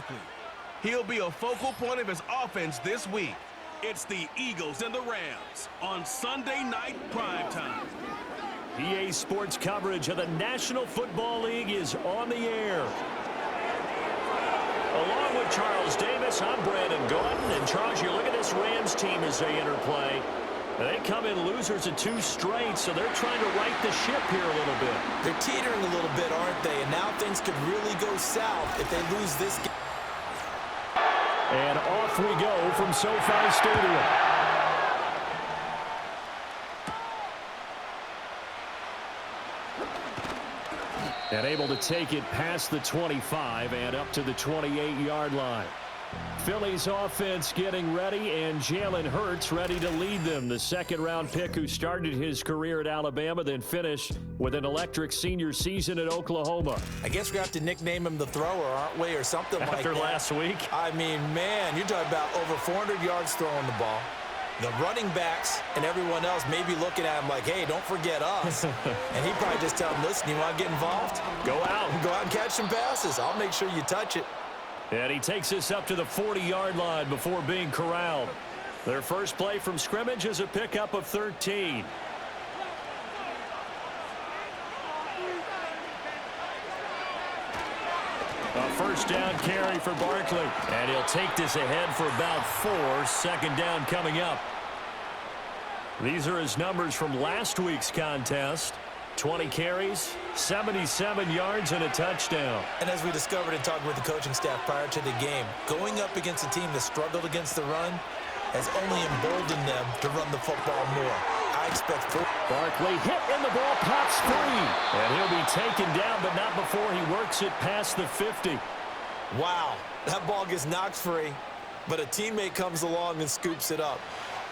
Barkley. He'll be a focal point of his offense this week. It's the Eagles and the Rams on Sunday Night Primetime. EA Sports coverage of the National Football League is on the air. Along with Charles Davis, I'm Brandon Gordon. And Charles, you look at this Rams team as they enter play. They come in losers of 2 straight, so they're trying to right the ship here a little bit. They're teetering a little bit, aren't they? And now things could really go south if they lose this game. And off we go from SoFi Stadium. And able to take it past the 25 and up to the 28-yard line. Philly's offense getting ready, and Jalen Hurts ready to lead them. The second-round pick who started his career at Alabama, then finished with an electric senior season at Oklahoma. I guess we have to nickname him the thrower, aren't we, or something like that. After last week? I mean, man, you're talking about over 400 yards throwing the ball. The running backs and everyone else may be looking at him like, hey, don't forget us. And he probably just tell them, listen, you want to get involved? Go out. Go out and catch some passes. I'll make sure you touch it. And he takes us up to the 40-yard line before being corralled. Their first play from scrimmage is a pickup of 13. A first down carry for Barkley. And he'll take this ahead for about 4. Second down coming up. These are his numbers from last week's contest. 20 carries, 77 yards, and a touchdown. And as we discovered in talking with the coaching staff prior to the game, going up against a team that struggled against the run has only emboldened them to run the football more. I expect Barkley hit and the ball pops free. And he'll be taken down, but not before he works it past the 50. Wow, that ball gets knocked free, but a teammate comes along and scoops it up.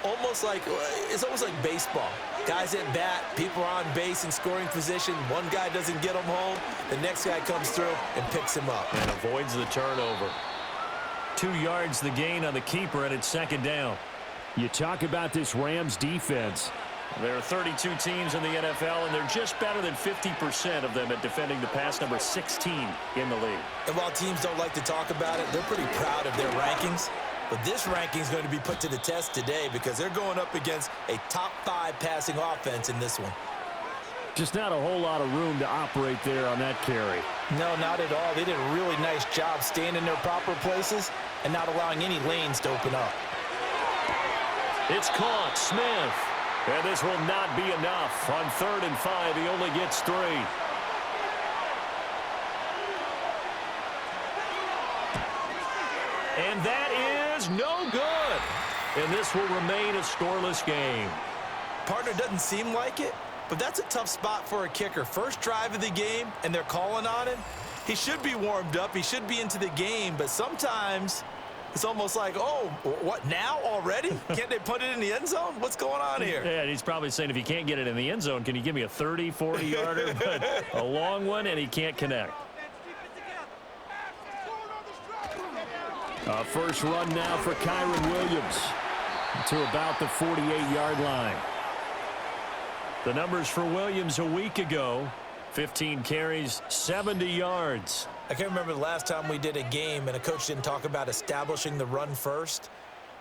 It's almost like baseball. Guys at bat, people are on base in scoring position. One guy doesn't get him home. The next guy comes through and picks him up. And avoids the turnover. 2 yards the gain on the keeper, and it's second down. You talk about this Rams defense. There are 32 teams in the NFL, and they're just better than 50% of them at defending the pass, number 16 in the league. And while teams don't like to talk about it, they're pretty proud of their rankings. But this ranking is going to be put to the test today because they're going up against a top 5 passing offense in this one. Just not a whole lot of room to operate there on that carry. No, not at all. They did a really nice job staying in their proper places and not allowing any lanes to open up. It's caught. Smith. And this will not be enough. On 3rd and 5, he only gets 3. And that is no good. And this will remain a scoreless game. Partner, doesn't seem like it, but that's a tough spot for a kicker. First drive of the game, and they're calling on him. He should be warmed up. He should be into the game, but sometimes it's almost like, oh, what, now already? Can't they put it in the end zone? What's going on here? Yeah, and he's probably saying, if you can't get it in the end zone, can you give me a 30, 40-yarder? But a long one, and he can't connect. First run now for Kyron Williams to about the 48-yard line. The numbers for Williams a week ago, 15 carries, 70 yards. I can't remember the last time we did a game and a coach didn't talk about establishing the run first,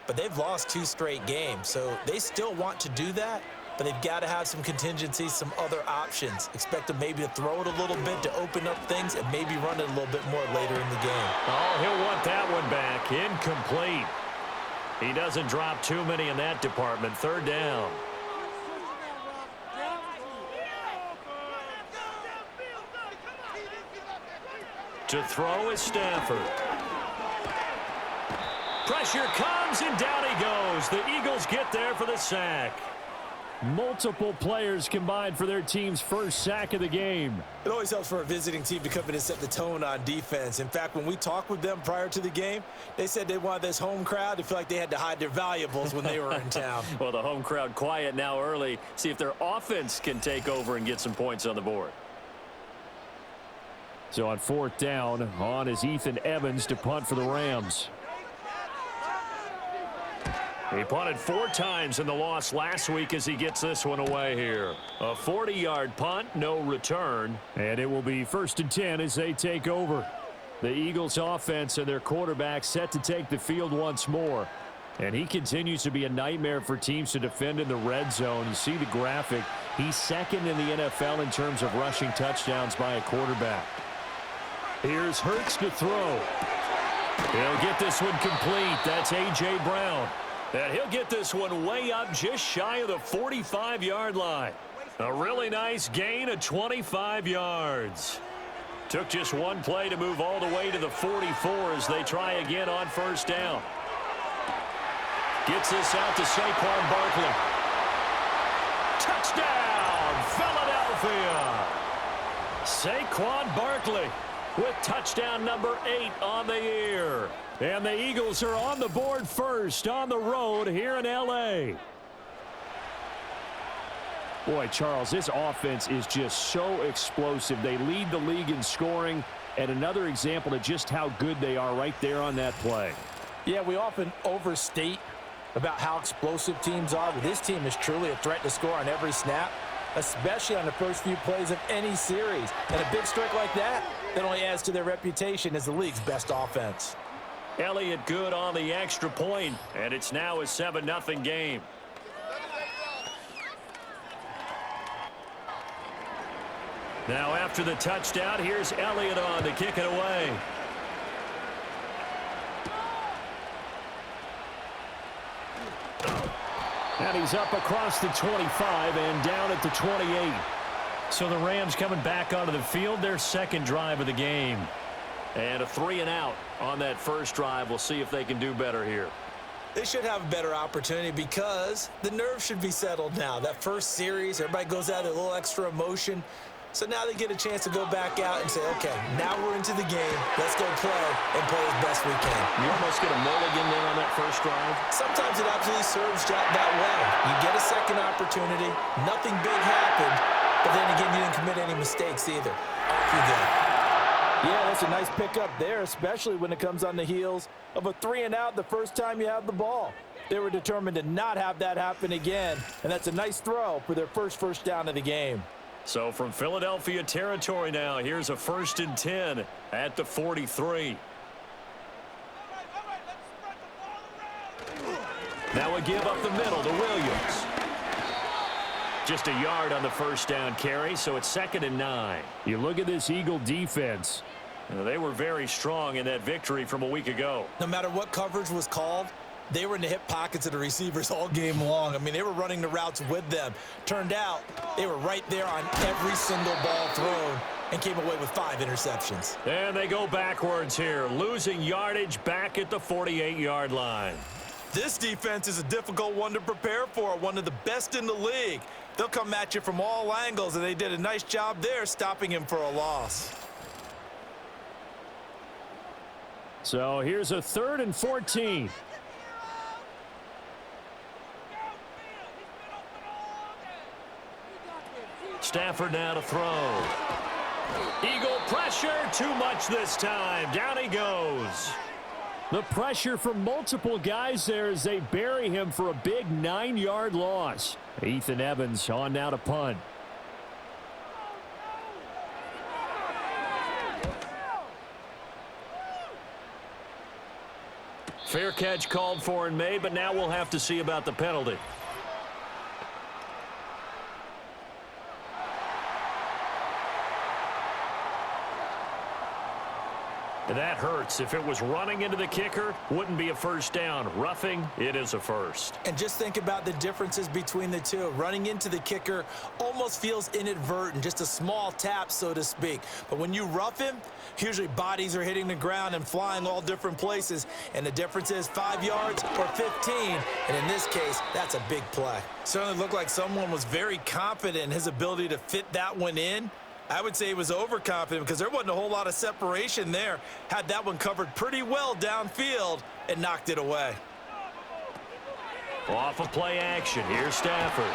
but they've lost 2 straight games, so they still want to do that, but they've got to have some contingencies, some other options. Expect them maybe to throw it a little bit to open up things and maybe run it a little bit more later in the game. Oh, he'll want that one back. Incomplete. He doesn't drop too many in that department. 3rd down. To throw is Stafford. Pressure comes, and down he goes. The Eagles get there for the sack. Multiple players combined for their team's first sack of the game. It always helps for a visiting team to come in and set the tone on defense. In fact, when we talked with them prior to the game, they said they wanted this home crowd to feel like they had to hide their valuables when they were in town. Well, the home crowd quiet now early. See if their offense can take over and get some points on the board. So on 4th down, on is Ethan Evans to punt for the Rams. He punted 4 times in the loss last week as he gets this one away here. A 40-yard punt, no return. And it will be 1st and 10 as they take over. The Eagles offense and their quarterback set to take the field once more. And he continues to be a nightmare for teams to defend in the red zone. You see the graphic. He's second in the NFL in terms of rushing touchdowns by a quarterback. Here's Hurts to throw. He'll get this one complete. That's A.J. Brown. And he'll get this one way up just shy of the 45-yard line. A really nice gain of 25 yards. Took just one play to move all the way to the 44 as they try again on first down. Gets this out to Saquon Barkley. Touchdown, Philadelphia! Saquon Barkley with touchdown number 8 on the year. And the Eagles are on the board first on the road here in L.A. Boy, Charles, this offense is just so explosive. They lead the league in scoring, and another example of just how good they are right there on that play. Yeah, we often overstate about how explosive teams are, but this team is truly a threat to score on every snap, especially on the first few plays of any series. And a big strike like that only adds to their reputation as the league's best offense. Elliott good on the extra point, and it's now a 7-0 game. Now after the touchdown, here's Elliott on to kick it away. And he's up across the 25 and down at the 28. So the Rams coming back onto the field, their second drive of the game. And a 3-and-out on that first drive. We'll see if they can do better here. They should have a better opportunity because the nerves should be settled now. That first series, everybody goes out with a little extra emotion. So now they get a chance to go back out and say, okay, now we're into the game. Let's go play and play as best we can. You almost get a mulligan there on that first drive. Sometimes it absolutely serves that way. You get a second opportunity. Nothing big happened. But then again, you didn't commit any mistakes either. Off you go. Yeah, that's a nice pickup there, especially when it comes on the heels of a 3-and-out the first time you have the ball. They were determined to not have that happen again, and that's a nice throw for their first down of the game. So from Philadelphia territory now, here's a 1st and 10 at the 43. Now a give up the middle to Williams. Just a yard on the first down carry, so it's 2nd and 9. You look at this Eagle defense. They were very strong in that victory from a week ago. No matter what coverage was called, they were in the hip pockets of the receivers all game long. I mean, they were running the routes with them. Turned out, they were right there on every single ball thrown and came away with 5 interceptions. And they go backwards here, losing yardage back at the 48-yard line. This defense is a difficult one to prepare for, one of the best in the league. They'll come at you from all angles, and they did a nice job there stopping him for a loss. So here's a 3rd and 14. Stafford now to throw. Eagle pressure, too much this time. Down he goes. The pressure from multiple guys there as they bury him for a big 9-yard loss. Ethan Evans on now to punt. Fair catch called for and made, but now we'll have to see about the penalty. That hurts. If it was running into the kicker, wouldn't be a first down. Roughing, it is a first. And just think about the differences between the two. Running into the kicker almost feels inadvertent, just a small tap, so to speak. But when you rough him, usually bodies are hitting the ground and flying all different places. And the difference is 5 yards or 15. And in this case, that's a big play. Certainly looked like someone was very confident in his ability to fit that one in. I would say he was overconfident because there wasn't a whole lot of separation there. Had that one covered pretty well downfield and knocked it away. Off of play action. Here's Stafford.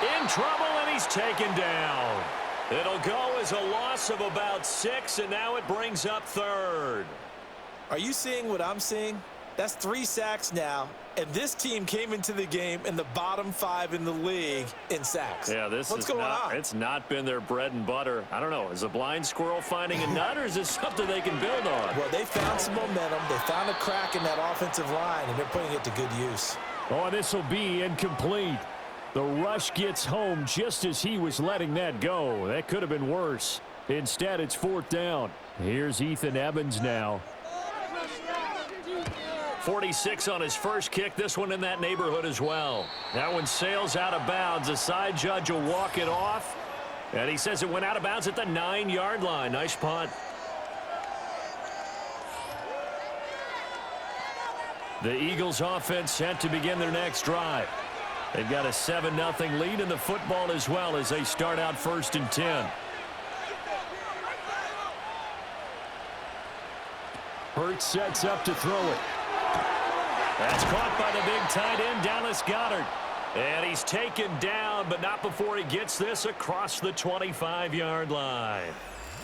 In trouble, and he's taken down. It'll go as a loss of about 6, and now it brings up 3rd. Are you seeing what I'm seeing? That's 3 sacks now, and this team came into the game in the bottom 5 in the league in sacks. Yeah, What's going on? It's not been their bread and butter. I don't know. Is a blind squirrel finding a nut, or is this something they can build on? Well, they found some momentum. They found a crack in that offensive line, and they're putting it to good use. Oh, this will be incomplete. The rush gets home just as he was letting that go. That could have been worse. Instead, it's 4th down. Here's Ethan Evans now. 46 on his first kick. This one in that neighborhood as well. That one sails out of bounds. The side judge will walk it off. And he says it went out of bounds at the 9-yard line. Nice punt. The Eagles offense set to begin their next drive. They've got a 7-0 lead in the football as well as they start out 1st and 10. Hurts sets up to throw it. That's caught by the big tight end, Dallas Goedert. And he's taken down, but not before he gets this across the 25-yard line.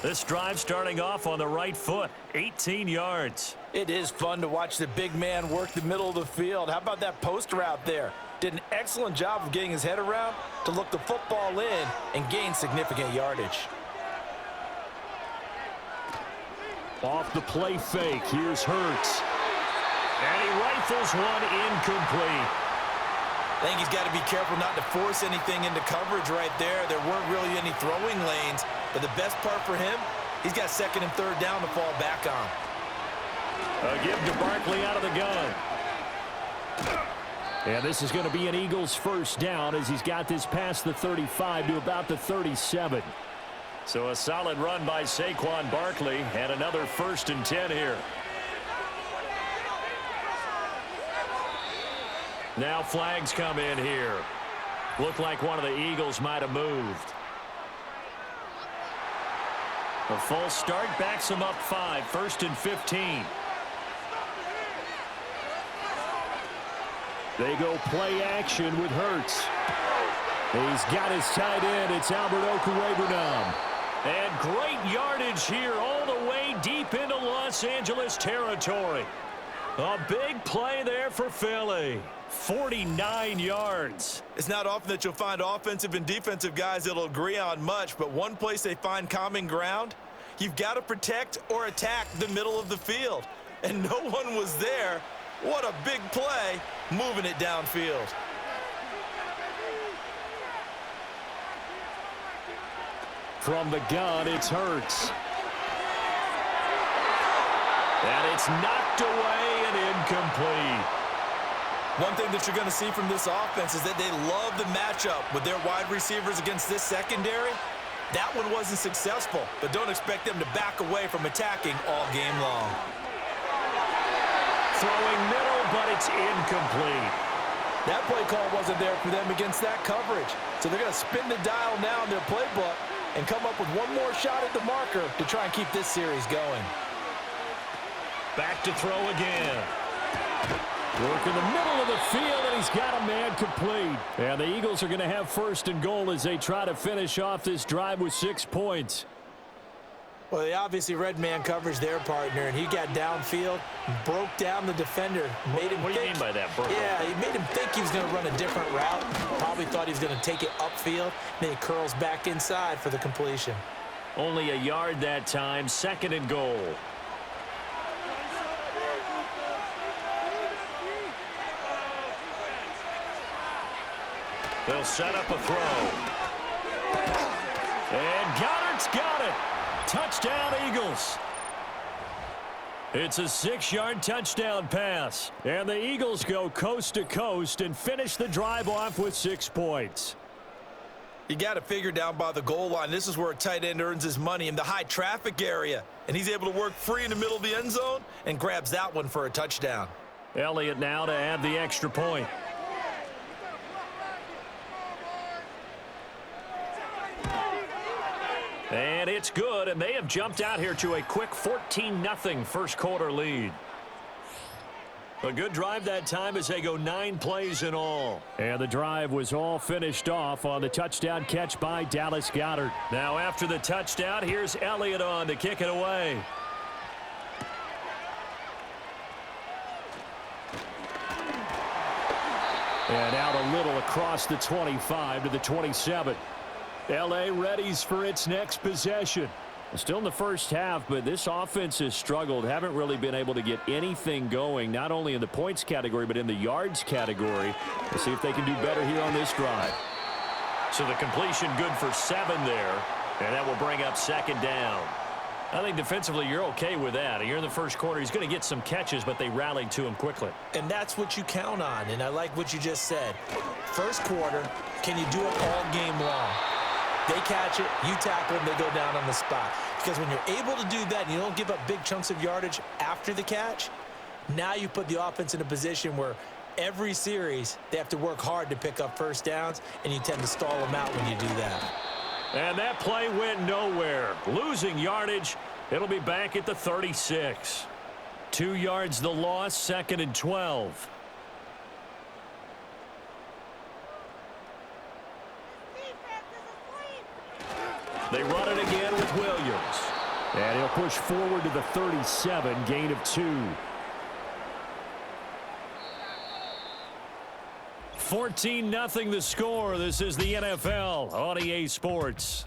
This drive starting off on the right foot, 18 yards. It is fun to watch the big man work the middle of the field. How about that post route there? Did an excellent job of getting his head around to look the football in and gain significant yardage. Off the play fake, here's Hurts. And he rifles one incomplete. I think he's got to be careful not to force anything into coverage right there. There weren't really any throwing lanes, but the best part for him, he's got 2nd and 3rd down to fall back on. A give to Barkley out of the gun. And this is going to be an Eagles 1st down as he's got this past the 35 to about the 37. So a solid run by Saquon Barkley and another 1st and 10 here. Now flags come in here. Looked like one of the Eagles might have moved. A false start backs him up 5, 1st and 15. They go play action with Hurts. He's got his tight end. It's Albert Okwuegbunam. And great yardage here all the way deep into Los Angeles territory. A big play there for Philly. 49 yards. It's not often that you'll find offensive and defensive guys that'll agree on much, but one place they find common ground, you've got to protect or attack the middle of the field. And no one was there. What a big play, moving it downfield. From the gun, it's Hurts. And it's knocked away and incomplete. One thing that you're going to see from this offense is that they love the matchup with their wide receivers against this secondary. That one wasn't successful, but don't expect them to back away from attacking all game long. Throwing middle, but it's incomplete. That play call wasn't there for them against that coverage. So they're going to spin the dial now in their playbook and come up with one more shot at the marker to try and keep this series going. Back to throw again. Work in the middle of the field, and he's got a man complete. And the Eagles are going to have 1st and goal as they try to finish off this drive with 6 points. Well, they obviously read man coverage their partner, and he got downfield, broke down the defender, made him What do you mean by that, Burke? Yeah, he made him think he was going to run a different route. Probably thought he was going to take it upfield. Then he curls back inside for the completion. Only a yard that time, 2nd and goal. They'll set up a throw. And Goddard's got it. Touchdown, Eagles. It's a 6-yard touchdown pass. And the Eagles go coast to coast and finish the drive off with 6 points. You got to figure down by the goal line. This is where a tight end earns his money in the high traffic area. And he's able to work free in the middle of the end zone and grabs that one for a touchdown. Elliott now to add the extra point. And it's good, and they have jumped out here to a quick 14-0 first quarter lead. A good drive that time as they go 9 plays in all. And the drive was all finished off on the touchdown catch by Dallas Goedert. Now after the touchdown, here's Elliott on to kick it away. And out a little across the 25 to the 27. L.A. readies for its next possession. Still in the first half, but this offense has struggled. Haven't really been able to get anything going, not only in the points category, but in the yards category. We'll see if they can do better here on this drive. So the completion good for 7 there, and that will bring up second down. I think defensively you're okay with that. You're in the first quarter. He's going to get some catches, but they rallied to him quickly. And that's what you count on, and I like what you just said. First quarter, can you do it all game long? They catch it, you tackle them, they go down on the spot. Because when you're able to do that and you don't give up big chunks of yardage after the catch, now you put the offense in a position where every series they have to work hard to pick up first downs, and you tend to stall them out when you do that. And that play went nowhere. Losing yardage. It'll be back at the 36. 2 yards the loss, 2nd and 12. They run it again with Williams. And he'll push forward to the 37, gain of 2. 14-0 the score. This is the NFL on EA Sports.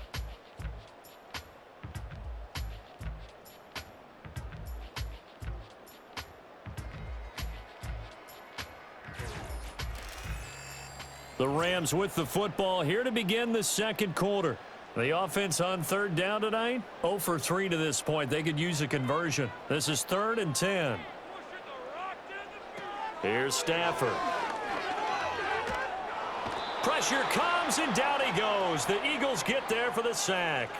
The Rams with the football here to begin the second quarter. The offense on third down tonight, 0 for 3 to this point. They could use a conversion. This is 3rd and 10. Here's Stafford. Pressure comes, and down he goes. The Eagles get there for the sack.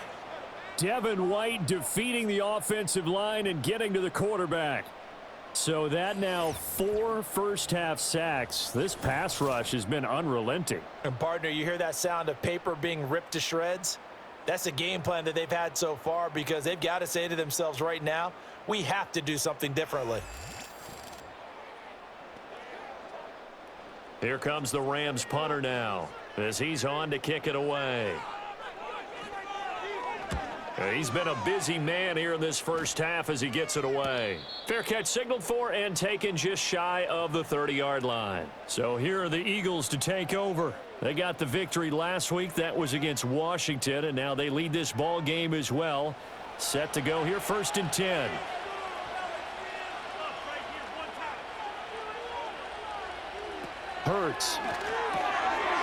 Devin White defeating the offensive line and getting to the quarterback. So that now 4 first-half sacks. This pass rush has been unrelenting. And, partner, you hear that sound of paper being ripped to shreds? That's the game plan that they've had so far, because they've got to say to themselves right now, we have to do something differently. Here comes the Rams punter now as he's on to kick it away. He's been a busy man here in this first half as he gets it away. Fair catch signaled for and taken just shy of the 30-yard line. So here are the Eagles to take over. They got the victory last week. That was against Washington, and now they lead this ball game as well. Set to go here, 1st and 10. Hurts.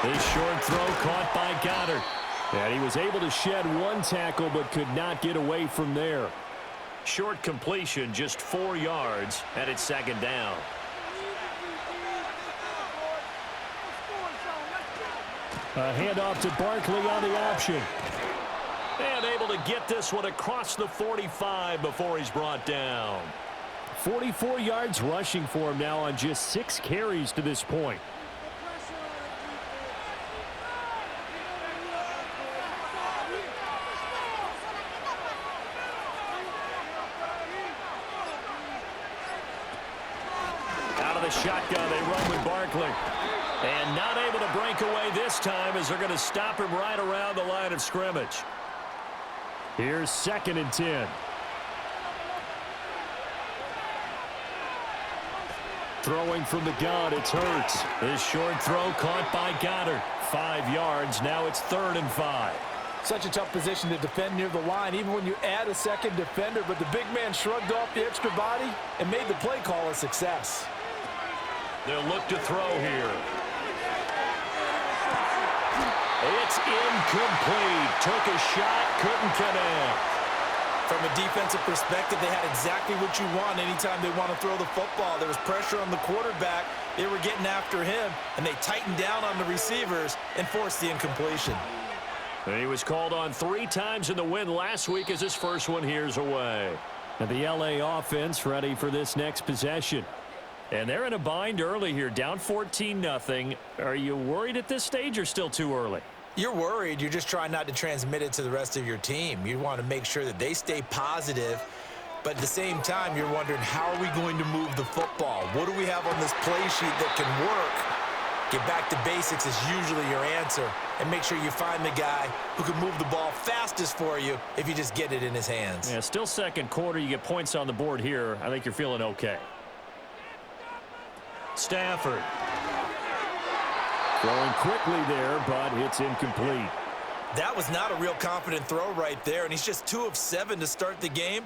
This short throw caught by Goddard. And he was able to shed 1 tackle but could not get away from there. Short completion, just 4 yards, and it's 2nd down. A handoff to Barkley on the option. And able to get this one across the 45 before he's brought down. 44 yards rushing for him now on just 6 carries to this point. Shotgun, they run with Barkley. And not able to break away this time as they're going to stop him right around the line of scrimmage. Here's 2nd and 10. Throwing from the gun, it's Hurts. This short throw caught by Goddard. 5 yards, now it's 3rd and 5. Such a tough position to defend near the line, even when you add a second defender, but the big man shrugged off the extra body and made the play call a success. They'll look to throw here. It's incomplete. Took a shot, couldn't connect. From a defensive perspective, they had exactly what you want anytime they want to throw the football. There was pressure on the quarterback. They were getting after him, and they tightened down on the receivers and forced the incompletion. And he was called on 3 times in the win last week as his first one here's away. And the L.A. offense ready for this next possession. And they're in a bind early here, down 14-0. Are you worried at this stage or still too early? You're worried. You're just trying not to transmit it to the rest of your team. You want to make sure that they stay positive. But at the same time, you're wondering, how are we going to move the football? What do we have on this play sheet that can work? Get back to basics is usually your answer. And make sure you find the guy who can move the ball fastest for you if you just get it in his hands. Yeah, still second quarter. You get points on the board here. I think you're feeling okay. Stafford. Throwing quickly there, but it's incomplete. That was not a real confident throw right there, and he's just 2 of 7 to start the game.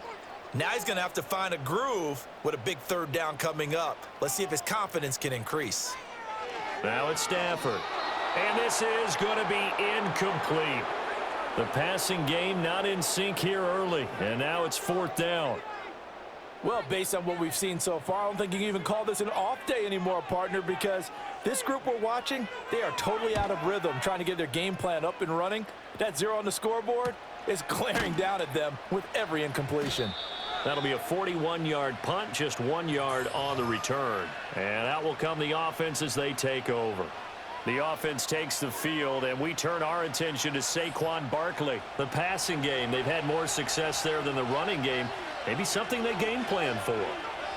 Now he's going to have to find a groove with a big third down coming up. Let's see if his confidence can increase. Now it's Stafford. And this is going to be incomplete. The passing game not in sync here early, and now it's 4th down. Well, based on what we've seen so far, I don't think you can even call this an off day anymore, partner, because this group we're watching, they are totally out of rhythm, trying to get their game plan up and running. That 0 on the scoreboard is glaring down at them with every incompletion. That'll be a 41-yard punt, just 1 yard on the return. And out will come the offense as they take over. The offense takes the field, and we turn our attention to Saquon Barkley. The passing game, they've had more success there than the running game. Maybe something they game plan for.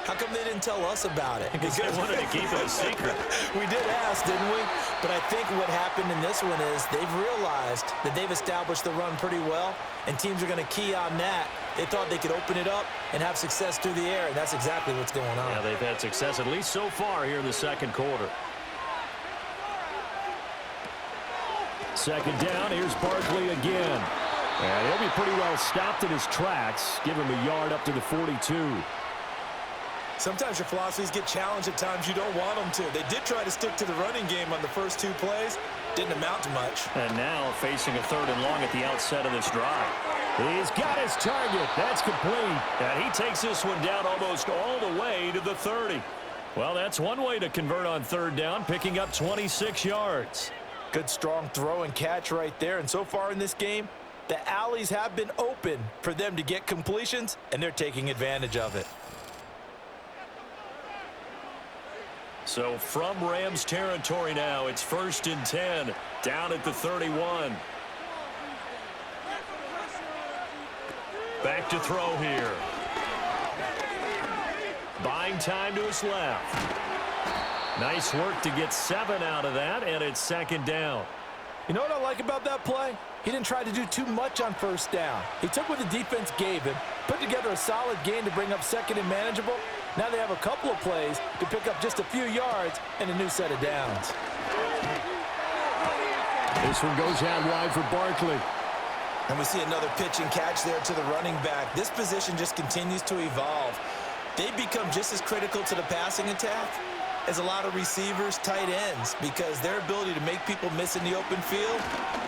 How come they didn't tell us about it? Because they wanted to keep it a secret. We did ask, didn't we? But I think what happened in this one is they've realized that they've established the run pretty well, and teams are going to key on that. They thought they could open it up and have success through the air, and that's exactly what's going on. Yeah, they've had success at least so far here in the second quarter. Second down, here's Barkley again. And he'll be pretty well stopped in his tracks. Give him a yard up to the 42. Sometimes your philosophies get challenged at times you don't want them to. They did try to stick to the running game on the first 2 plays. Didn't amount to much. And now facing a 3rd and long at the outset of this drive. He's got his target. That's complete. And he takes this one down almost all the way to the 30. Well, that's one way to convert on 3rd down, picking up 26 yards. Good strong throw and catch right there. And so far in this game, the alleys have been open for them to get completions, and they're taking advantage of it. So from Rams territory now, it's 1st and 10, down at the 31. Back to throw here. Buying time to his left. Nice work to get 7 out of that, and it's 2nd down. You know what I like about that play? He didn't try to do too much on 1st down. He took what the defense gave him, put together a solid gain to bring up 2nd and manageable. Now they have a couple of plays to pick up just a few yards and a new set of downs. This one goes out wide for Barkley. And we see another pitch and catch there to the running back. This position just continues to evolve. They become just as critical to the passing attack as a lot of receivers, tight ends, because their ability to make people miss in the open field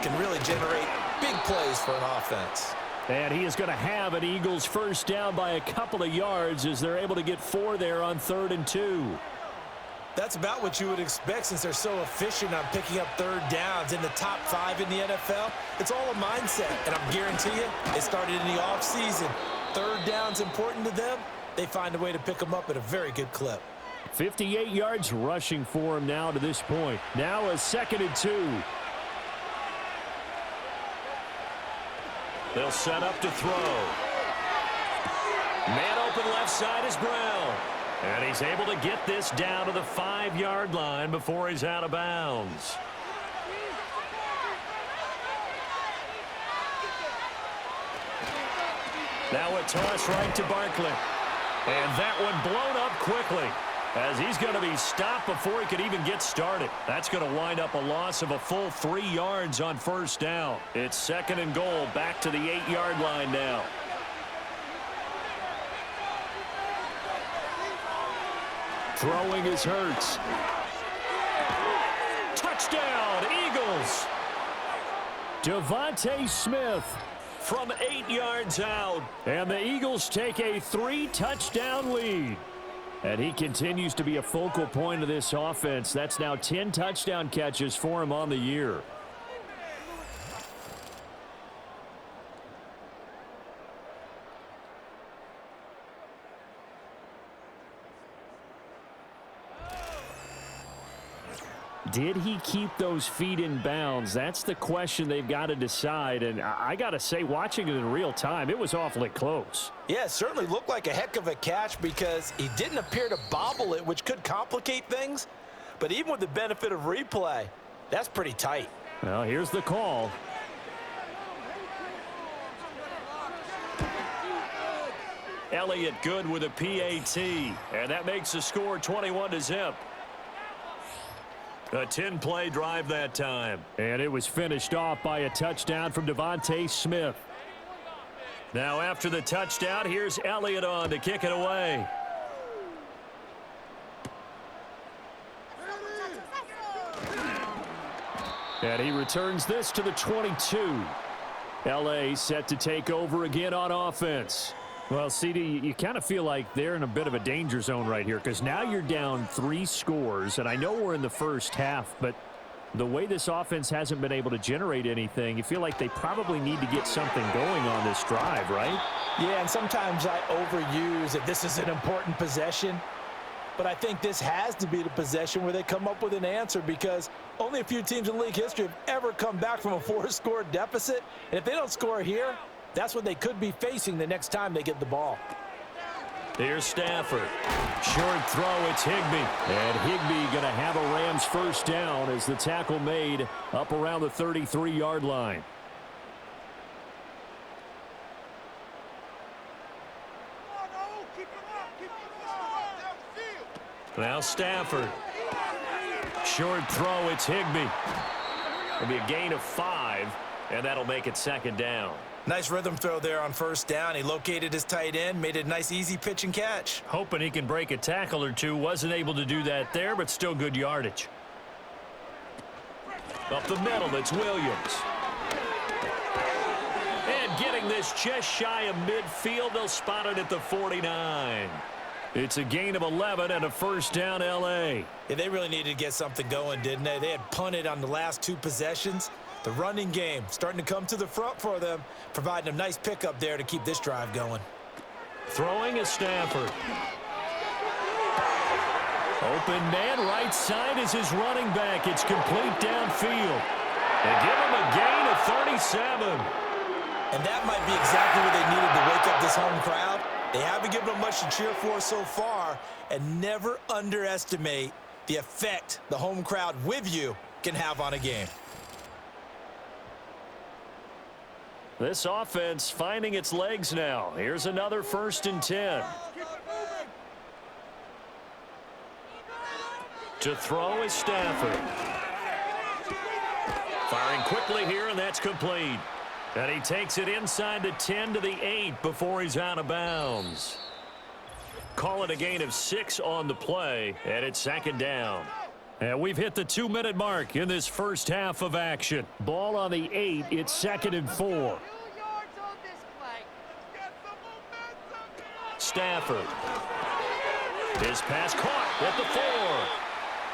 can really generate big plays for an offense. And he is going to have an Eagles 1st down by a couple of yards as they're able to get 4 there on 3rd and 2. That's about what you would expect since they're so efficient on picking up 3rd downs in the top 5 in the NFL. It's all a mindset, and I'm guarantee you it started in the offseason. 3rd down's important to them. They find a way to pick them up at a very good clip. 58 yards rushing for him now to this point. Now a 2nd and 2. They'll set up to throw. Man open left side is Brown. And he's able to get this down to the 5-yard line before he's out of bounds. Now a toss right to Barkley. And that one blown up quickly, as he's going to be stopped before he could even get started. That's going to wind up a loss of a full 3 yards on 1st down. It's 2nd and goal, back to the 8-yard line now. Throwing is Hurts. Touchdown, Eagles. Devontae Smith from 8 yards out. And the Eagles take a 3-touchdown lead. And he continues to be a focal point of this offense. That's now 10 touchdown catches for him on the year. Did he keep those feet in bounds? That's the question they've got to decide. And I got to say, watching it in real time, it was awfully close. Yeah, it certainly looked like a heck of a catch because he didn't appear to bobble it, which could complicate things. But even with the benefit of replay, that's pretty tight. Well, here's the call. Elliott good with a PAT. And that makes the score 21-0. A 10-play drive that time. And it was finished off by a touchdown from Devontae Smith. Now after the touchdown, here's Elliott on to kick it away. And he returns this to the 22. L.A. set to take over again on offense. Well, CD, you kind of feel like they're in a bit of a danger zone right here because now you're down 3 scores, and I know we're in the first half, but the way this offense hasn't been able to generate anything, you feel like they probably need to get something going on this drive, right? Yeah, and sometimes I overuse if this is an important possession, but I think this has to be the possession where they come up with an answer because only a few teams in league history have ever come back from a 4-score deficit, and if they don't score here, that's what they could be facing the next time they get the ball. Here's Stafford. Short throw, it's Higbee. And Higbee going to have a Rams first down as the tackle made up around the 33-yard line. Now Stafford. Short throw, it's Higbee. It'll be a gain of 5, and that'll make it second down. Nice rhythm throw there on first down. He located his tight end, made a nice easy pitch and catch. Hoping he can break a tackle or two. Wasn't able to do that there, but still good yardage. Up the middle, it's Williams. And getting this just shy of midfield, they'll spot it at the 49. It's a gain of 11 and a first down, L.A. Yeah, they really needed to get something going, didn't they? They had punted on the last 2 possessions. The running game starting to come to the front for them, providing a nice pickup there to keep this drive going. Throwing is Stafford. Open man, right side is his running back. It's complete downfield. They give him a gain of 37. And that might be exactly what they needed to wake up this home crowd. They haven't given them much to cheer for so far, and never underestimate the effect the home crowd with you can have on a game. This offense finding its legs now. Here's another 1st and 10. To throw is Stafford. Firing quickly here, and that's complete. And he takes it inside the 10 to the 8 before he's out of bounds. Call it a gain of 6 on the play, and it's second down. And we've hit the 2-minute mark in this first half of action. Ball on the 8, it's 2nd and 4. Stafford. His pass caught at the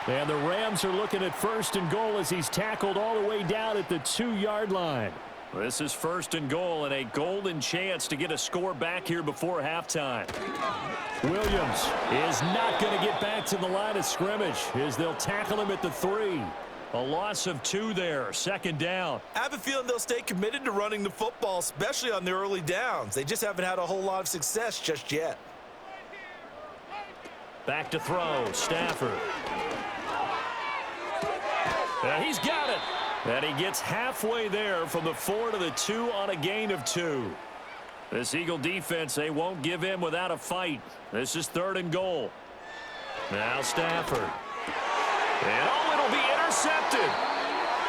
4. And the Rams are looking at 1st and goal as he's tackled all the way down at the 2-yard line. This is 1st and goal and a golden chance to get a score back here before halftime. Williams is not going to get back to the line of scrimmage as they'll tackle him at the 3. A loss of 2 there, 2nd down. I have a feeling they'll stay committed to running the football, especially on the early downs. They just haven't had a whole lot of success just yet. Back to throw, Stafford. He's got it. And he gets halfway there from the 4 to the 2 on a gain of 2. This Eagle defense, they won't give in without a fight. This is 3rd and goal. Now Stafford. And it'll be intercepted.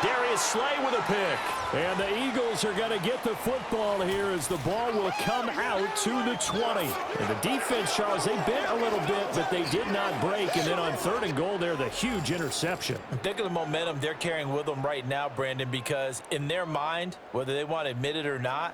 Darius Slay with a pick. And the Eagles are going to get the football here as the ball will come out to the 20. And the defense, Charles, they bent a little bit, but they did not break. And then on 3rd and goal there, the huge interception. Think of the momentum they're carrying with them right now, Brandon, because in their mind, whether they want to admit it or not,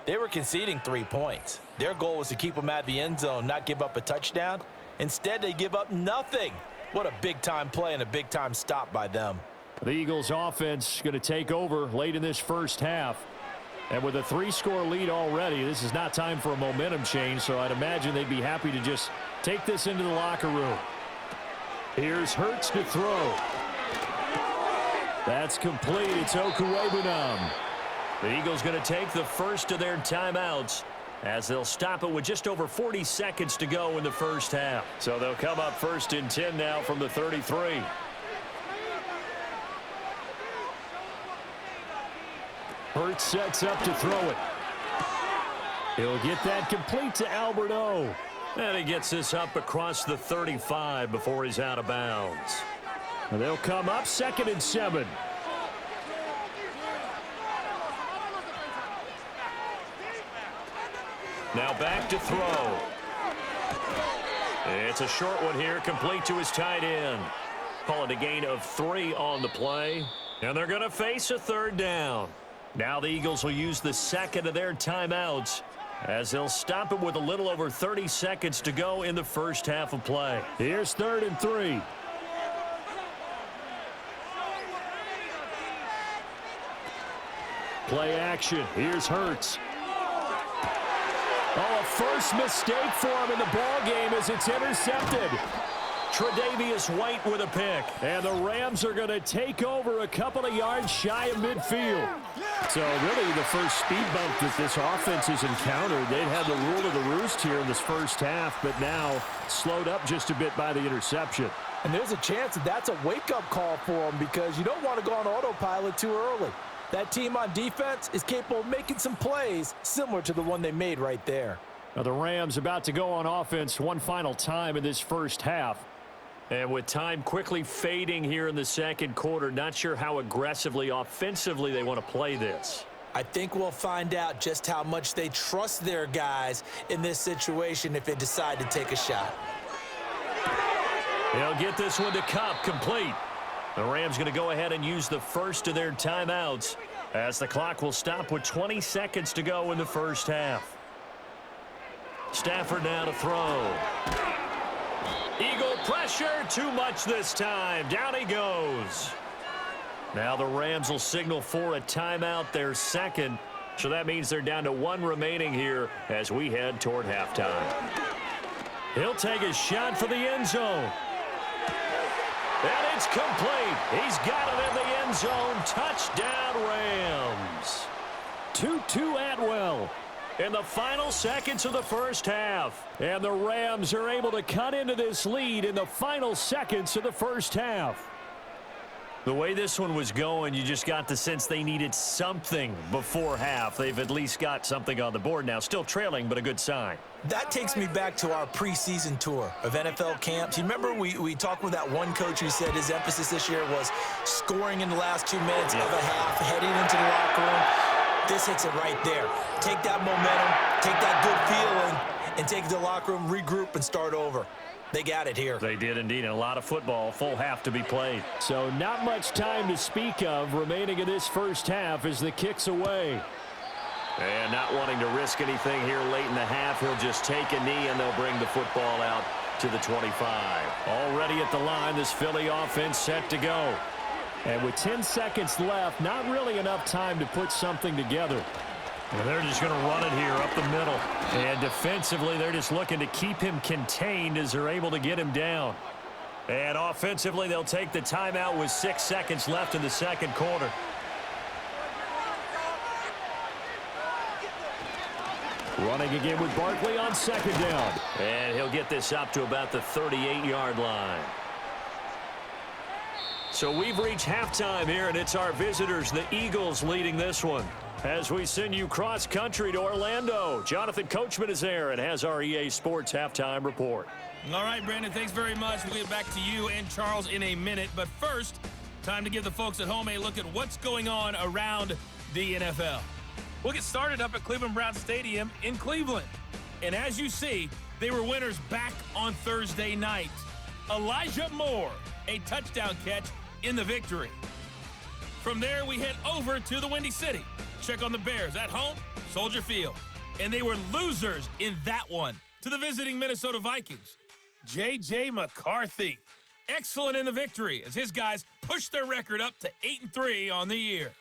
they were conceding 3 points. Their goal was to keep them at the end zone, not give up a touchdown. Instead, they give up nothing. What a big-time play and a big-time stop by them. The Eagles offense going to take over late in this first half. And with a 3-score lead already, this is not time for a momentum change, so I'd imagine they'd be happy to just take this into the locker room. Here's Hurts to throw. That's complete. It's Okuwebunam. The Eagles going to take the first of their timeouts as they'll stop it with just over 40 seconds to go in the first half. So they'll come up 1st and 10 now from the 33. Hurts sets up to throw it. He'll get that complete to Albert O. And he gets this up across the 35 before he's out of bounds. They'll come up 2nd and 7. Now back to throw. It's a short one here, complete to his tight end. Call it a gain of 3 on the play. And they're going to face a 3rd down. Now the Eagles will use the 2nd of their timeouts as they'll stop it with a little over 30 seconds to go in the first half of play. Here's 3rd and 3. Play action. Here's Hurts. Oh, a first mistake for him in the ball game as it's intercepted. Tre'Davious White with a pick. And the Rams are going to take over a couple of yards shy of midfield. So really the first speed bump that this offense has encountered. They'd had the rule of the roost here in this first half, but now slowed up just a bit by the interception. And there's a chance that that's a wake-up call for them because you don't want to go on autopilot too early. That team on defense is capable of making some plays similar to the one they made right there. Now the Rams about to go on offense one final time in this first half. And with time quickly fading here in the second quarter, not sure how aggressively, offensively they want to play this. I think we'll find out just how much they trust their guys in this situation if they decide to take a shot. They'll get this one to Kupp, complete. The Rams going to go ahead and use the first of their timeouts as the clock will stop with 20 seconds to go in the first half. Stafford now to throw. Eagle pressure, too much this time. Down he goes. Now the Rams will signal for a timeout, their 2nd. So that means they're down to 1 remaining here as we head toward halftime. He'll take a shot for the end zone. And it's complete. He's got it in the end zone. Touchdown, Rams. 2-2 Atwell in the final seconds of the first half. And the Rams are able to cut into this lead in the final seconds of the first half. The way this one was going, you just got the sense they needed something before half. They've at least got something on the board now. Still trailing, but a good sign. That takes me back to our preseason tour of NFL camps. You remember we talked with that one coach who said his emphasis this year was scoring in the last 2 minutes of a half, heading into the locker room. This hits it right there. Take that momentum, take that good feeling, and take it to the locker room, regroup, and start over. They got it here. They did indeed, and a lot of football, full half to be played. So not much time to speak of remaining in this first half as the kick's away. And not wanting to risk anything here late in the half, he'll just take a knee and they'll bring the football out to the 25. Already at the line, this Philly offense set to go. And with 10 seconds left, not really enough time to put something together. And they're just going to run it here up the middle. And defensively, they're just looking to keep him contained as they're able to get him down. And offensively, they'll take the timeout with 6 seconds left in the second quarter. Running again with Barkley on 2nd down. And he'll get this up to about the 38-yard line. So we've reached halftime here, and it's our visitors, the Eagles, leading this one. As we send you cross-country to Orlando, Jonathan Coachman is there and has our EA Sports halftime report. All right, Brandon, thanks very much. We'll get back to you and Charles in a minute. But first, time to give the folks at home a look at what's going on around the NFL. We'll get started up at Cleveland Browns Stadium in Cleveland. And as you see, they were winners back on Thursday night. Elijah Moore, a touchdown catch in the victory. From there, we head over to the Windy City. Check on the Bears at home, Soldier Field. And they were losers in that one to the visiting Minnesota Vikings. J.J. McCarthy, excellent in the victory as his guys pushed their record up to 8-3 on the year.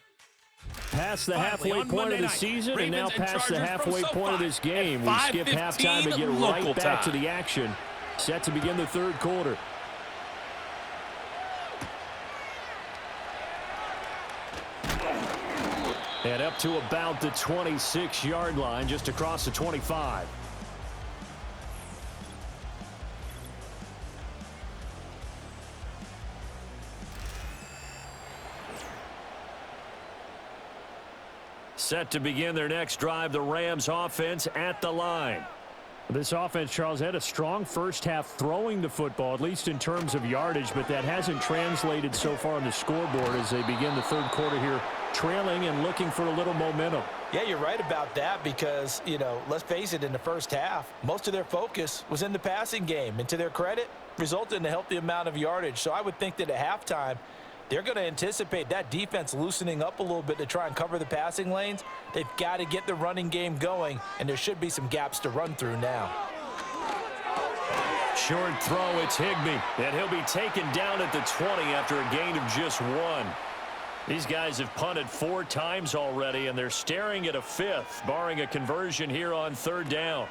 Past the halfway point of the season and now past the halfway point of this game. We skip halftime and get right back to the action. Set to begin the third quarter. And up to about the 26-yard line, just across the 25. Set to begin their next drive, the Rams offense at the line. This offense, Charles, had a strong first half throwing the football, at least in terms of yardage, but that hasn't translated so far on the scoreboard as they begin the third quarter here, trailing and looking for a little momentum. Yeah, you're right about that because, let's face it, in the first half, most of their focus was in the passing game. And to their credit, resulted in a healthy amount of yardage. So I would think that at halftime, they're going to anticipate that defense loosening up a little bit to try and cover the passing lanes. They've got to get the running game going, and there should be some gaps to run through now. Short throw, it's Higbee, and he'll be taken down at the 20 after a gain of just 1. These guys have punted 4 times already, and they're staring at a 5th, barring a conversion here on 3rd down.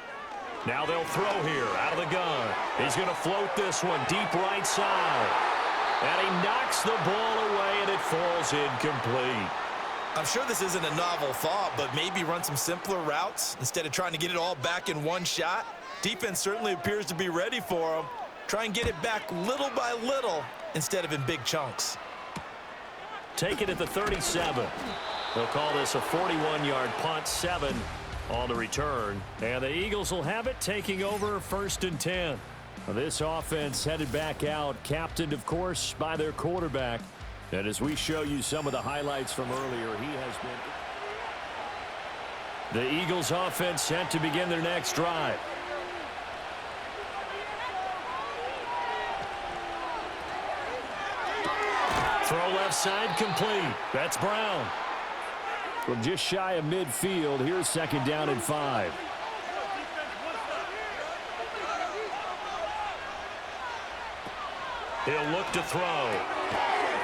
Now they'll throw here out of the gun. He's going to float this one deep right side. And he knocks the ball away, and it falls incomplete. I'm sure this isn't a novel thought, but maybe run some simpler routes instead of trying to get it all back in one shot. Defense certainly appears to be ready for him. Try and get it back little by little instead of in big chunks. Take it at the 37. They'll call this a 41-yard punt, 7 on the return. And the Eagles will have it, taking over 1st and 10. This offense headed back out, captained, of course, by their quarterback. And as we show you some of the highlights from earlier, he has been... The Eagles offense set to begin their next drive. Throw left side complete. That's Brown. From just shy of midfield, here's 2nd down and 5. He'll look to throw.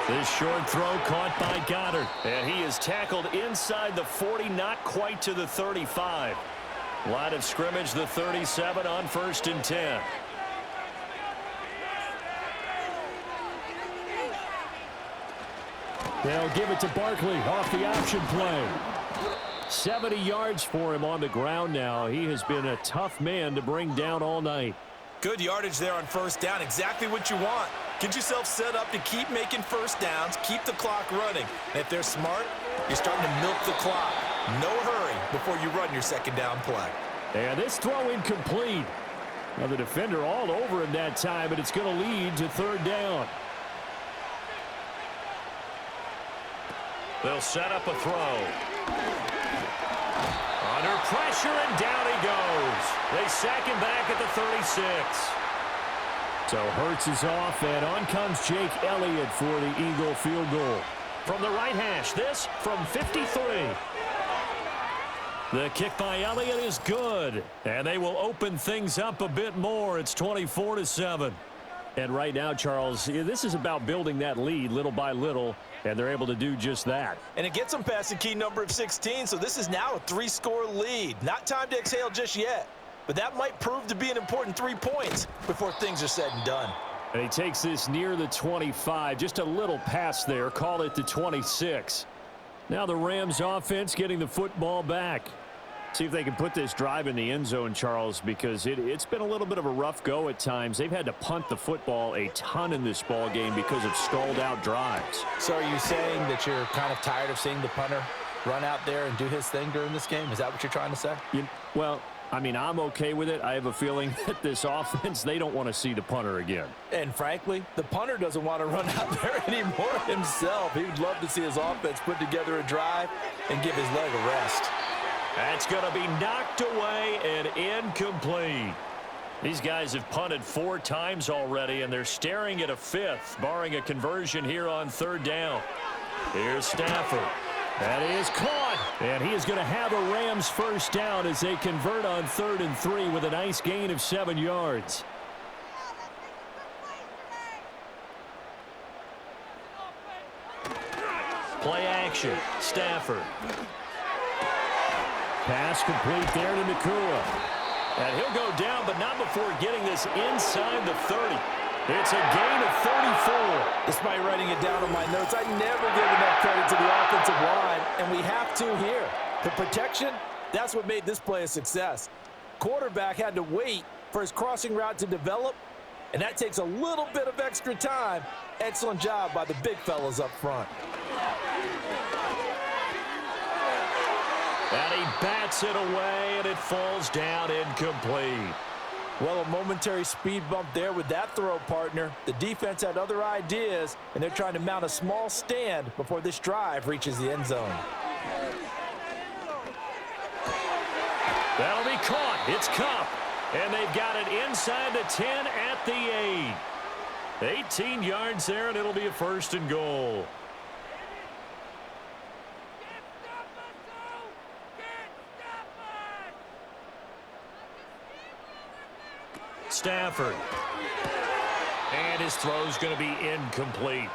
This short throw caught by Goddard. And he is tackled inside the 40, not quite to the 35. Line of scrimmage, the 37 on 1st and 10. They'll give it to Barkley off the option play. 70 yards for him on the ground now. He has been a tough man to bring down all night. Good yardage there on 1st down. Exactly what you want. Get yourself set up to keep making 1st downs, keep the clock running. And if they're smart, you're starting to milk the clock. No hurry before you run your 2nd down play. And this throw incomplete. Now the defender all over him that time, but it's going to lead to 3rd down. They'll set up a throw. Under pressure, and down he goes. They sack him back at the 36. So Hurts is off, and on comes Jake Elliott for the Eagle field goal. From the right hash, this from 53. The kick by Elliott is good, and they will open things up a bit more. It's 24-7. And right now, Charles, this is about building that lead little by little, and they're able to do just that. And it gets them past the key number of 16, so this is now a 3-score lead. Not time to exhale just yet, but that might prove to be an important 3 points before things are said and done. And he takes this near the 25, just a little pass there, call it the 26. Now the Rams offense getting the football back. See if they can put this drive in the end zone, Charles, because it's been a little bit of a rough go at times. They've had to punt the football a ton in this ball game because of stalled out drives. So are you saying that you're kind of tired of seeing the punter run out there and do his thing during this game? Is that what you're trying to say? Well, I mean, I'm okay with it. I have a feeling that this offense, they don't want to see the punter again. And frankly, the punter doesn't want to run out there anymore himself. He would love to see his offense put together a drive and give his leg a rest. That's going to be knocked away and incomplete. These guys have punted 4 times already, and they're staring at a 5th, barring a conversion here on 3rd down. Here's Stafford. That is caught, and he is going to have a Rams 1st down as they convert on 3rd and 3 with a nice gain of 7 yards. Play action. Stafford. Pass complete there to Nakua. And he'll go down, but not before getting this inside the 30. It's a gain of 34. Despite writing it down on my notes, I never give enough credit to the offensive line, and we have to here. The protection, that's what made this play a success. Quarterback had to wait for his crossing route to develop, and that takes a little bit of extra time. Excellent job by the big fellas up front. And he bats it away, and it falls down incomplete. Well, a momentary speed bump there with that throw, partner. The defense had other ideas, and they're trying to mount a small stand before this drive reaches the end zone. That'll be caught. It's Kupp. And they've got it inside the 10 at the 8. 18 yards there, and it'll be a 1st and goal. Stafford. And his throw's going to be incomplete.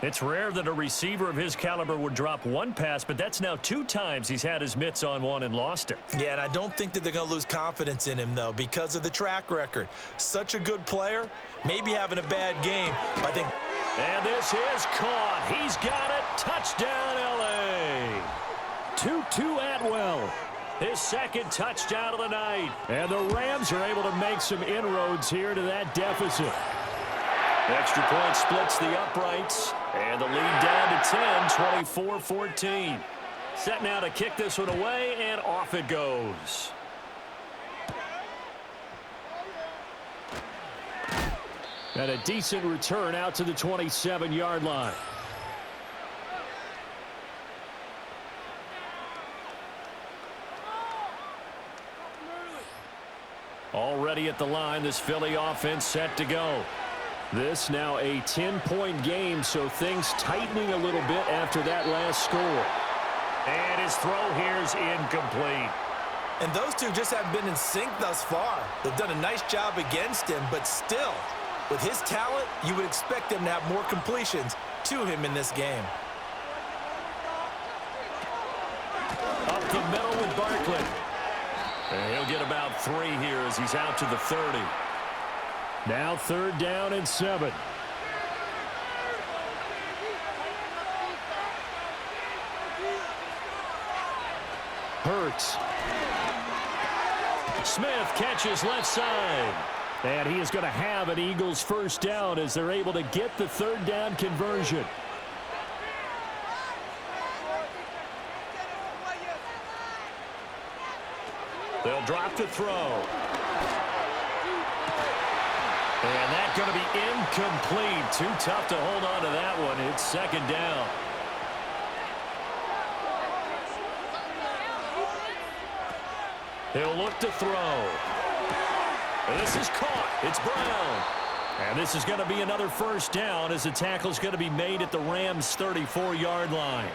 It's rare that a receiver of his caliber would drop one pass, but that's now 2 times he's had his mitts on one and lost it. Yeah, and I don't think that they're going to lose confidence in him, though, because of the track record. Such a good player, maybe having a bad game. I think. And this is caught. He's got it. Touchdown, L.A. Tutu Atwell. His 2nd touchdown of the night. And the Rams are able to make some inroads here to that deficit. Extra point splits the uprights. And the lead down to 10, 24-14. Set now to kick this one away, and off it goes. And a decent return out to the 27-yard line. Already at the line, this Philly offense set to go. This now a 10-point game, so things tightening a little bit after that last score. And his throw here is incomplete. And those two just haven't been in sync thus far. They've done a nice job against him, but still, with his talent, you would expect them to have more completions to him in this game. Up the middle with Barkley. And he'll get about 3 here as he's out to the 30. Now 3rd down and 7. Hurts. Smith catches left side. And he is going to have an Eagles 1st down as they're able to get the 3rd down conversion. They'll drop to throw. And that's going to be incomplete. Too tough to hold on to that one. It's 2nd down. He'll look to throw. And this is caught. It's Brown. And this is going to be another 1st down as the tackle's going to be made at the Rams' 34-yard line.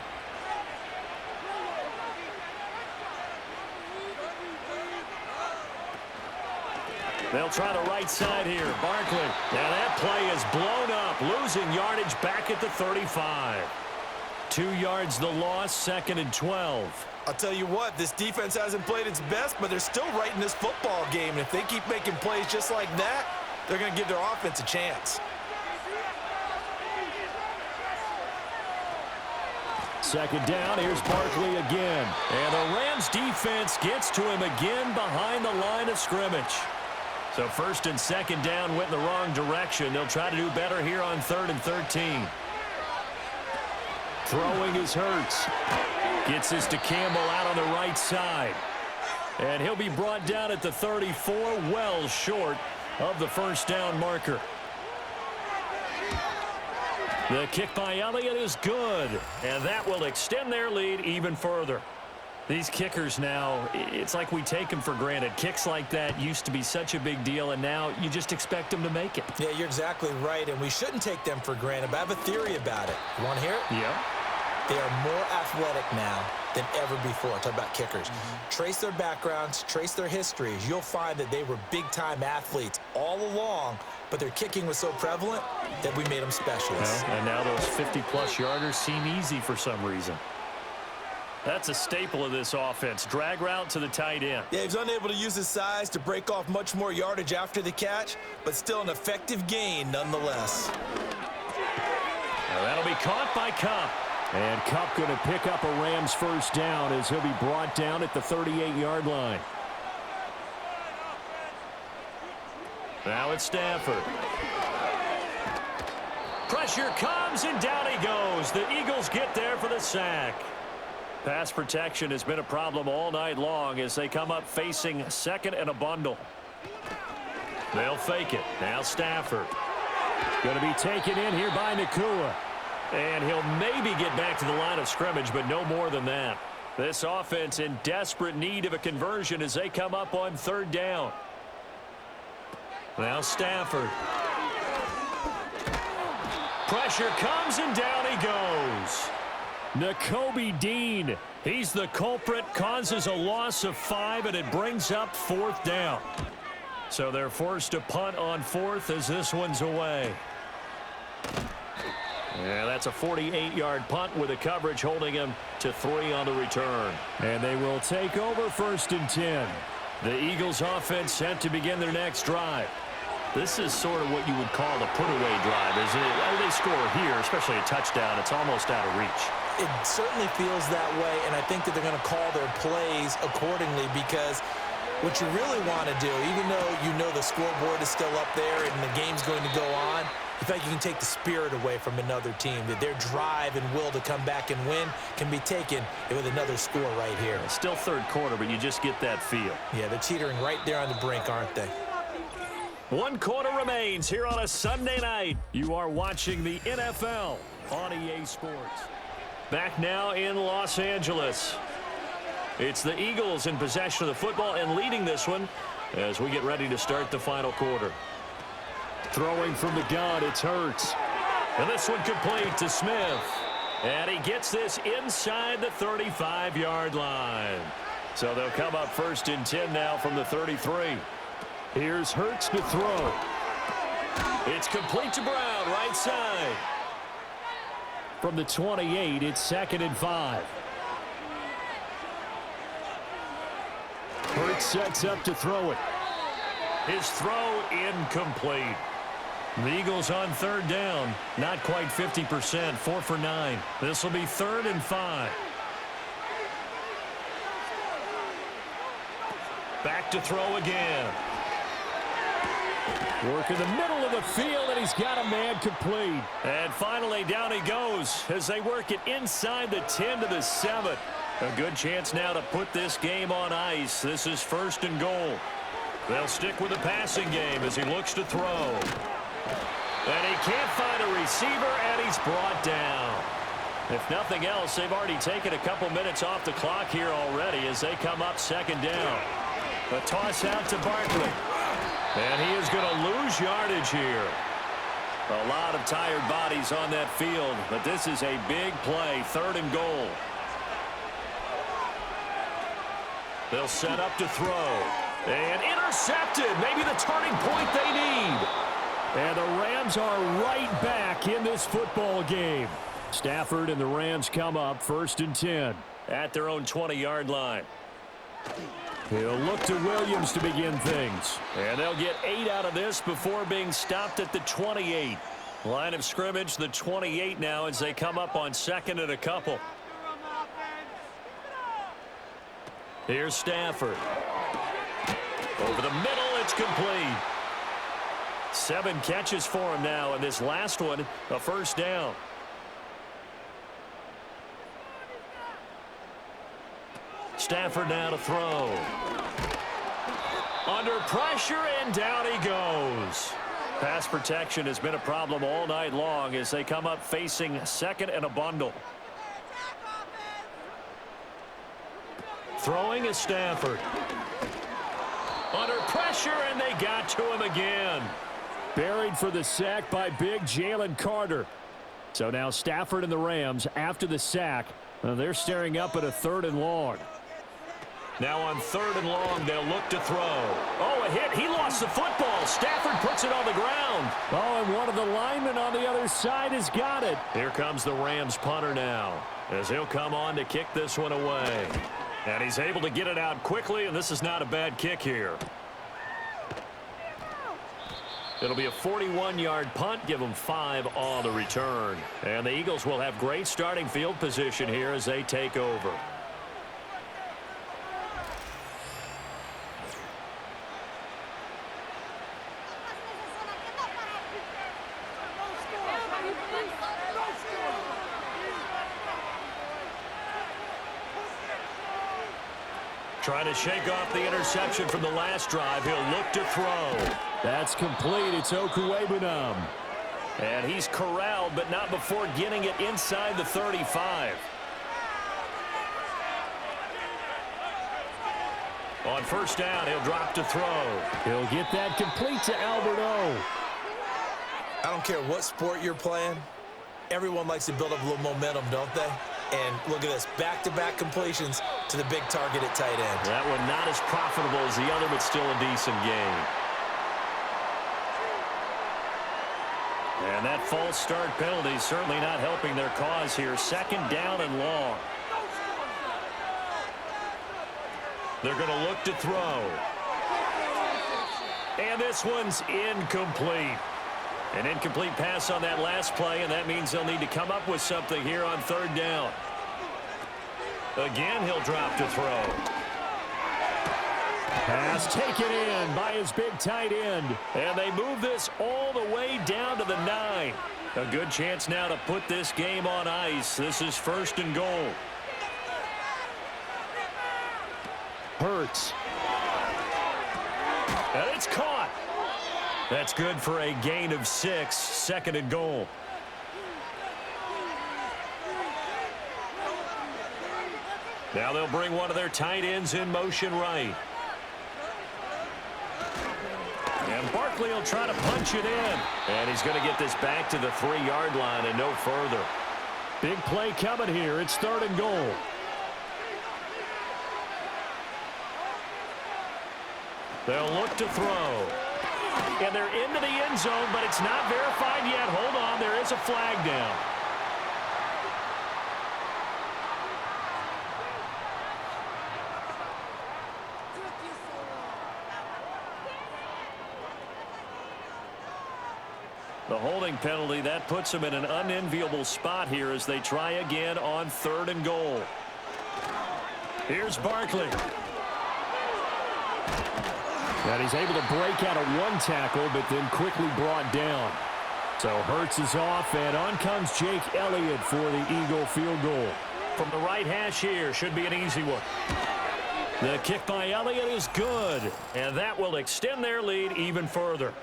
They'll try the right side here. Barkley. Now that play is blown up. Losing yardage back at the 35. 2 yards the loss, 2nd and 12. I'll tell you what, this defense hasn't played its best, but they're still right in this football game. And if they keep making plays just like that, they're going to give their offense a chance. 2nd down. Here's Barkley again. And the Rams defense gets to him again behind the line of scrimmage. So 1st and 2nd down went in the wrong direction. They'll try to do better here on 3rd and 13. Throwing is Hurts. Gets this to Campbell out on the right side. And he'll be brought down at the 34, well short of the 1st down marker. The kick by Elliott is good. And that will extend their lead even further. These kickers now, it's like we take them for granted. Kicks like that used to be such a big deal, and now you just expect them to make it. Yeah, you're exactly right, and we shouldn't take them for granted, but I have a theory about it. You want to hear it? Yeah. They are more athletic now than ever before. Talk about kickers. Trace their backgrounds, trace their histories. You'll find that they were big-time athletes all along, but their kicking was so prevalent that we made them specialists. Well, and now those 50-plus yarders seem easy for some reason. That's a staple of this offense. Drag route to the tight end. Yeah, he's unable to use his size to break off much more yardage after the catch, but still an effective gain nonetheless. Now that'll be caught by Kupp. And Kupp going to pick up a Rams 1st down as he'll be brought down at the 38-yard line. Now it's Stafford. Pressure comes, and down he goes. The Eagles get there for the sack. Pass protection has been a problem all night long as they come up facing 2nd and a bundle. They'll fake it. Now Stafford. Going to be taken in here by Nakua. And he'll maybe get back to the line of scrimmage, but no more than that. This offense in desperate need of a conversion as they come up on 3rd down. Now Stafford. Pressure comes and down he goes. Nakobe Dean. He's the culprit, causes a loss of 5, and it brings up 4th down. So they're forced to punt on 4th as this one's away. Yeah, that's a 48-yard punt with the coverage holding him to 3 on the return. And they will take over 1st and 10. The Eagles offense set to begin their next drive. This is sort of what you would call a put-away drive, isn't it? They score here, especially a touchdown. It's almost out of reach. It certainly feels that way, and I think that they're going to call their plays accordingly because what you really want to do, even though you know the scoreboard is still up there and the game's going to go on, I think you can take the spirit away from another team, that their drive and will to come back and win can be taken with another score right here. It's still 3rd quarter, but you just get that feel. Yeah, they're teetering right there on the brink, aren't they? 1 quarter remains here on a Sunday night. You are watching the NFL on EA Sports. Back now in Los Angeles. It's the Eagles in possession of the football and leading this one as we get ready to start the final quarter. Throwing from the gun, it's Hurts. And this one complete to Smith. And he gets this inside the 35-yard line. So they'll come up 1st and 10 now from the 33. Here's Hurts to throw. It's complete to Brown, right side. From the 28, it's 2nd and 5. Hurts sets up to throw it. His throw incomplete. The Eagles on 3rd down. Not quite 50%, 4 for 9. This will be 3rd and 5. Back to throw again. Work in the middle of the field, and he's got a man complete. And finally, down he goes as they work it inside the 10 to the 7. A good chance now to put this game on ice. This is 1st and goal. They'll stick with the passing game as he looks to throw. And he can't find a receiver, and he's brought down. If nothing else, they've already taken a couple minutes off the clock here already as they come up 2nd down. A toss out to Barkley. And he is going to lose yardage here. A lot of tired bodies on that field, but this is a big play, 3rd and goal. They'll set up to throw. And intercepted. Maybe the turning point they need. And the Rams are right back in this football game. Stafford and the Rams come up 1st and 10 at their own 20-yard line. He'll look to Williams to begin things. And they'll get 8 out of this before being stopped at the 28. Line of scrimmage, the 28 now as they come up on 2nd and a couple. Here's Stafford. Over the middle, it's complete. 7 catches for him now, and this last one, a 1st down. Stafford now to throw. Under pressure, and down he goes. Pass protection has been a problem all night long as they come up facing 2nd and a bundle. Throwing is Stafford. Under pressure, and they got to him again. Buried for the sack by big Jalen Carter. So now Stafford and the Rams, after the sack, they're staring up at a 3rd and long. Now on 3rd and long, they'll look to throw. Oh, a hit. He lost the football. Stafford puts it on the ground. Oh, and one of the linemen on the other side has got it. Here comes the Rams punter now as he'll come on to kick this one away. And he's able to get it out quickly, and this is not a bad kick here. It'll be a 41-yard punt, give them 5 on the return. And the Eagles will have great starting field position here as they take over. Trying to shake off the interception from the last drive. He'll look to throw. That's complete. It's Okuwebunam. And he's corralled, but not before getting it inside the 35. On first down, he'll drop to throw. He'll get that complete to Alberto. I don't care what sport you're playing. Everyone likes to build up a little momentum, don't they? And look at this, back-to-back completions to the big target at tight end. That one not as profitable as the other, but still a decent game. And that false start penalty certainly not helping their cause here. Second down and long. They're going to look to throw. And this one's incomplete. An incomplete pass on that last play, and that means they'll need to come up with something here on third down. Again, he'll drop to throw. Pass taken in by his big tight end. And they move this all the way down to the 9. A good chance now to put this game on ice. This is first and goal. Hurts. And it's caught. That's good for a gain of 6. Second and goal. Now they'll bring one of their tight ends in motion right. And Barkley will try to punch it in. And he's going to get this back to the 3-yard line and no further. Big play coming here. It's third and goal. They'll look to throw. And they're into the end zone, but it's not verified yet. Hold on, there is a flag down. The holding penalty, that puts them in an unenviable spot here as they try again on third and goal. Here's Barkley. And he's able to break out of one tackle, but then quickly brought down. So Hurts is off, and on comes Jake Elliott for the Eagle field goal. From the right hash here, should be an easy one. The kick by Elliott is good, and that will extend their lead even further.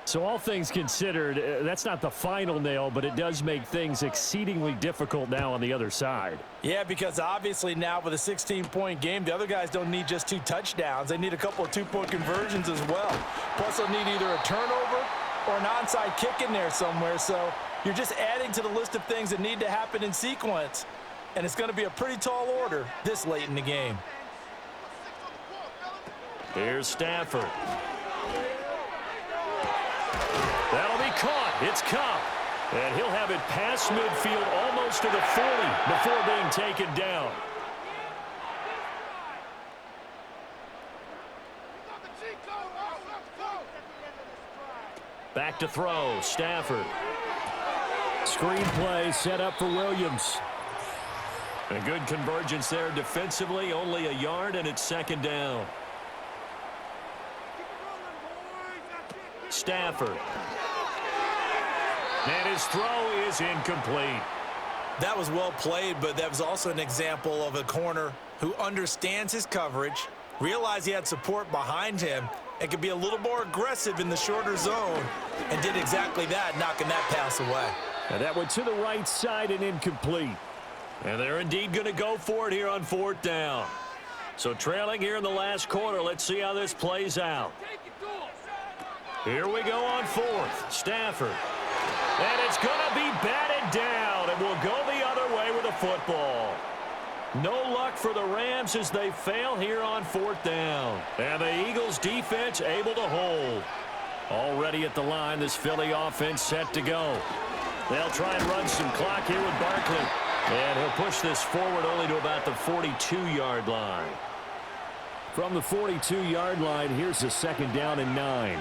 So all things considered, that's not the final nail, but it does make things exceedingly difficult now on the other side. Yeah, because obviously now with a 16-point game, the other guys don't need just 2 touchdowns. They need a couple of 2-point conversions as well. Plus, they'll need either a turnover or an onside kick in there somewhere. So you're just adding to the list of things that need to happen in sequence. And it's going to be a pretty tall order this late in the game. Here's Stafford. That'll be caught. It's Cup. And he'll have it past midfield almost to the 40 before being taken down. Back to throw. Stafford. Screen play set up for Williams. A good convergence there defensively. Only a yard, and it's second down. Stafford. And his throw is incomplete. That was well played, but that was also an example of a corner who understands his coverage, realized he had support behind him, and could be a little more aggressive in the shorter zone, and did exactly that, knocking that pass away. And that went to the right side and incomplete. And they're indeed going to go for it here on fourth down. So trailing here in the last quarter, let's see how this plays out. Here we go on fourth. Stafford. And it's going to be batted down, and we'll go the other way with a football. No luck for the Rams as they fail here on fourth down. And the Eagles defense able to hold. Already at the line, this Philly offense set to go. They'll try and run some clock here with Barkley. And he'll push this forward only to about the 42-yard line. From the 42-yard line, here's a second down and 9.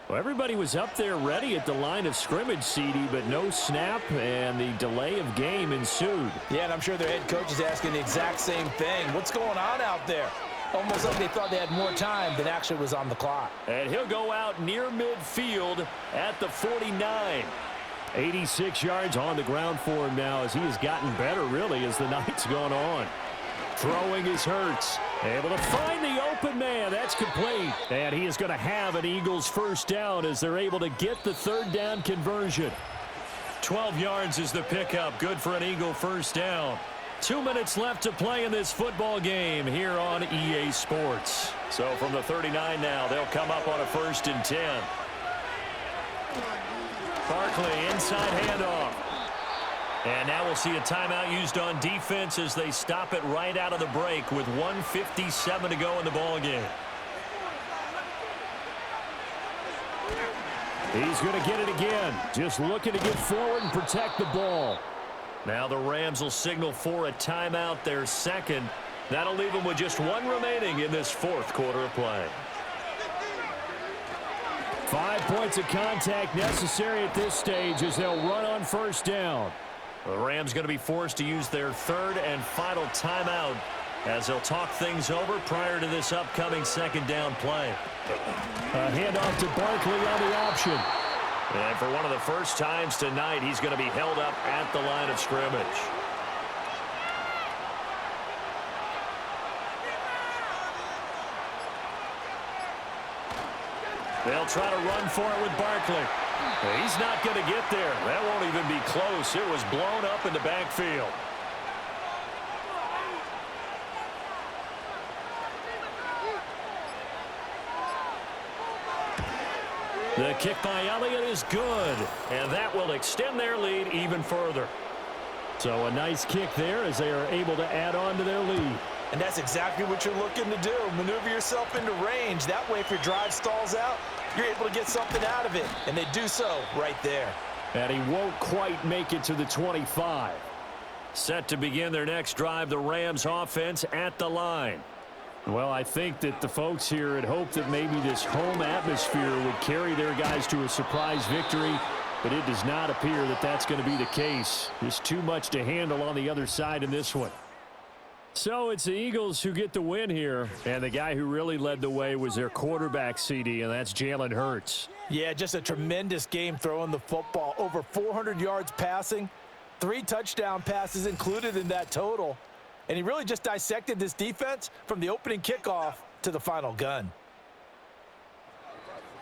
Well, everybody was up there ready at the line of scrimmage, CD, but no snap, and the delay of game ensued. Yeah, and I'm sure their head coach is asking the exact same thing. What's going on out there? Almost like they thought they had more time than actually was on the clock. And he'll go out near midfield at the 49. 86 yards on the ground for him now as he has gotten better, really, as the night's gone on. Throwing is Hurts. Able to find the open man. That's complete. And he is going to have an Eagles first down as they're able to get the third down conversion. 12 yards is the pickup. Good for an Eagle first down. 2 minutes left to play in this football game here on EA Sports. So from the 39 now, they'll come up on a 1st and 10. Barkley, inside handoff. And now we'll see a timeout used on defense as they stop it right out of the break with 1:57 to go in the ball game. He's going to get it again. Just looking to get forward and protect the ball. Now the Rams will signal for a timeout, their second. That'll leave them with just one remaining in this fourth quarter of play. 5 points of contact necessary at this stage as they'll run on first down. The Rams going to be forced to use their third and final timeout as they'll talk things over prior to this upcoming second down play. A handoff to Barkley on the option. And for one of the first times tonight, he's going to be held up at the line of scrimmage. They'll try to run for it with Barkley. He's not going to get there. That won't even be close. It was blown up in the backfield. The kick by Elliott is good, and that will extend their lead even further. So a nice kick there as they are able to add on to their lead. And that's exactly what you're looking to do. Maneuver yourself into range. That way, if your drive stalls out, you're able to get something out of it. And they do so right there. And he won't quite make it to the 25. Set to begin their next drive, the Rams offense at the line. Well, I think that the folks here had hoped that maybe this home atmosphere would carry their guys to a surprise victory, but it does not appear that that's going to be the case. There's too much to handle on the other side in this one. So it's the Eagles who get the win here, and the guy who really led the way was their quarterback, CD, and that's Jalen Hurts. Yeah, just a tremendous game throwing the football. Over 400 yards passing, 3 touchdown passes included in that total. And he really just dissected this defense from the opening kickoff to the final gun.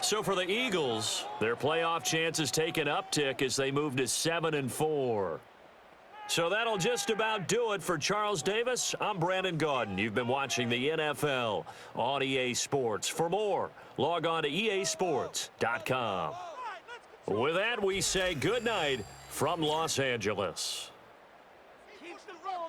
So for the Eagles, their playoff chances take an uptick as they move to 7-4. So that'll just about do it for Charles Davis. I'm Brandon Gaudin. You've been watching the NFL on EA Sports. For more, log on to easports.com. With that, we say good night from Los Angeles.